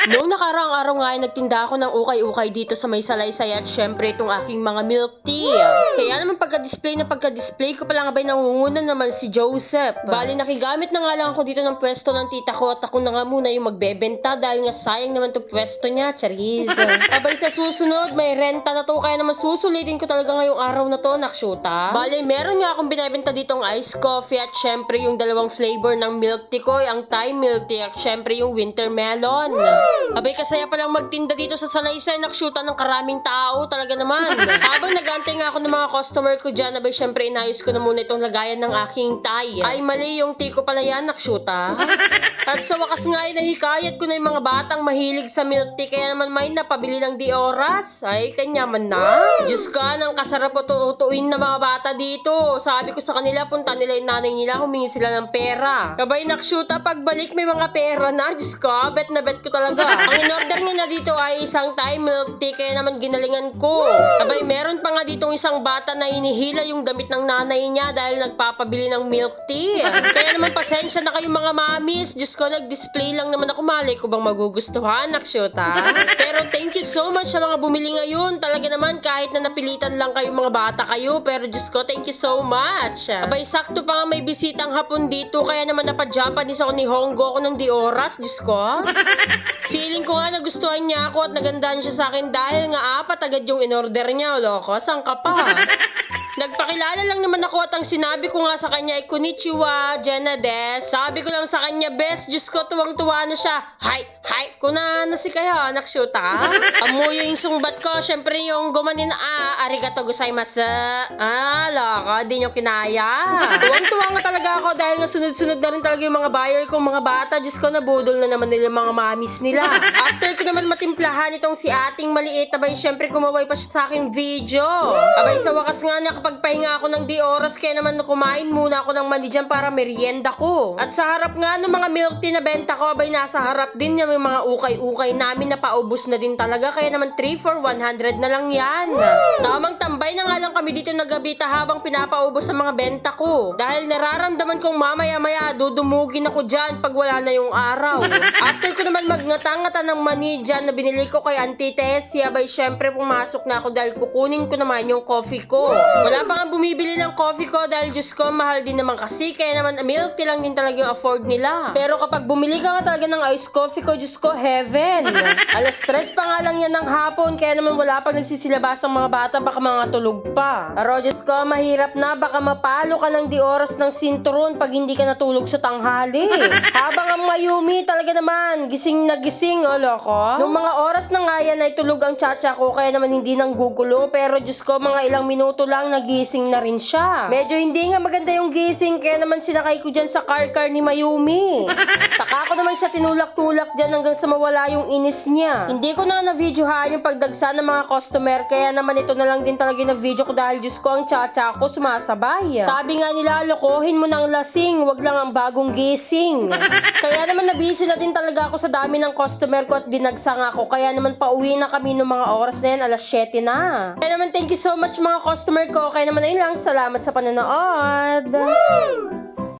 Noong nakaraang araw nga ay nagtinda ako ng ukay-ukay dito sa may salaysay at syempre itong aking mga milk tea. Kaya naman pagka-display ko pala nga ba'y nangunguna naman si Joseph. Bali nakigamit na nga lang ako dito ng pwesto ng tita ko at ako na nga muna yung magbebenta dahil nga sayang naman to pwesto niya, charis. Abay sa susunod, may renta na to kaya naman susulitin ko talaga ngayong araw na to, nakshuta. Bali meron nga akong binibenta ditong iced coffee at syempre yung dalawang flavor ng milk tea ko, ang Thai milk tea at syempre yung winter melon. Abay kasaya palang magtinda dito sa salaysay, nakshuta ng karaming tao talaga naman. Habang nag-aantay nga ako ng mga customer ko dyan, abay syempre inayos ko na muna itong lagayan ng aking Thai. Ay mali yung tea ko pala yan, nakshuta. At sa wakas nga ay nahikayat ko na yung mga batang mahilig sa milk tea kaya naman may napabili ng di oras. Ay kanyaman na. Diyos ka, nang kasarap o tutuin na mga bata dito. Sabi ko sa kanila, punta nila yung nanay nila, humingi sila ng pera. Kabay nakshuta, pagbalik may mga pera na. Diyos ka, bet na bet ko talaga. Ang in-order niya na dito ay isang Thai milk tea kaya naman ginalingan ko. Abay meron pa nga ditong isang bata na hinihila yung damit ng nanay niya dahil nagpapabili ng milk tea. Kaya naman pasensya na kayo mga mamis. Diyos ko, nag-display lang naman ako, malay ko bang magugustuhan, nakshuta. Pero thank you so much sa mga bumili ngayon. Talaga naman kahit na napilitan lang kayo mga bata kayo, pero Diyos ko, thank you so much. Abay sakto pa nga may bisitang hapon dito kaya naman napa-Japanese ako ni Honggo ako ng di oras, Diyos ko. Feeling ko nga nagustuhan niya ako at nagandahan siya sa akin dahil nga apat agad yung in-order niya. Loko, saan ka pa? Nagpakilala lang naman ako at ang sinabi ko nga sa kanya ay konnichiwa, Jenna des. Sabi ko lang sa kanya, best, Diyos ko, tuwang-tuwa na siya. Hi, kuna na si kaya, nakshuta. Amoy yung sungbat ko, syempre yung gumanin arigato gozaimasu. Loko, di nyo kinaya. Tuwang-tuwa nga talaga ako dahil nga sunod-sunod na rin talaga yung mga buyer kong mga bata. Diyos ko, nabudol na naman nila mga mamis nila. After ko naman matimplahan itong si ating maliit, abay syempre kumaway pa siya sa aking video. Abay sa wakas nga nakapagpahinga ako ng di oras kaya naman kumain muna ako ng mani dyan para merienda ko. At sa harap nga ng mga milk tea na benta ko, abay nasa harap din yung mga ukay-ukay namin na paubos na din talaga kaya naman 3 for 100 na lang yan. Tamang tambay na nga lang kami dito nagabita habang pinapaubos sa mga benta ko. Dahil nararamdaman kong mamaya-maya dudumugin ako dyan pag wala na yung araw. After ko naman magngata-ngata ng mani dyan na binili ko kay Auntie Tessie, abay syempre pumasok na ako dahil kukunin ko naman yung coffee ko. Wala pa nga bumibili ng coffee ko dahil Diyos ko, mahal din naman kasi kaya naman milk tea lang din talaga yung afford nila. Pero kapag bumili ka nga talaga ng iced coffee ko, Diyos ko, heaven. Alas 3 pa nga lang yan ng hapon kaya naman wala pang nagsisilabas ang mga bata, baka mga tulog pa. Pero Diyos ko, mahirap na, baka mapalo ka ng di oras ng sinturon pag hindi ka natulog sa tanghali. Habang ang Mayumi talaga naman, gising na gising, loko. Nung mga oras na nga yan ay tulog ang chacha ko kaya naman hindi nang gugulo, pero Diyos ko, mga ilang minuto lang nagising na rin siya. Medyo hindi nga maganda yung gising kaya naman sinakay ko dyan sa car ni Mayumi. Saka ko naman siya tinulak-tulak dyan hanggang sa mawala yung inis niya. Hindi ko na na-videohan yung pagdagsa ng mga customer kaya naman ito na lang din talaga yung na-video ko dahil Diyos ko, ang chacha ko sumasabay. Sabi nga nila, lokohin mo ng lasing, wag lang ang bagong gising. Kaya naman nabisi na din talaga ako sa dami ng customer ko at dinagsang ako kaya naman pauwi na kami ng mga oras na yan, alas 7 na. Kaya naman thank you so much mga customer ko. Kaya naman ayun lang, salamat sa panonood.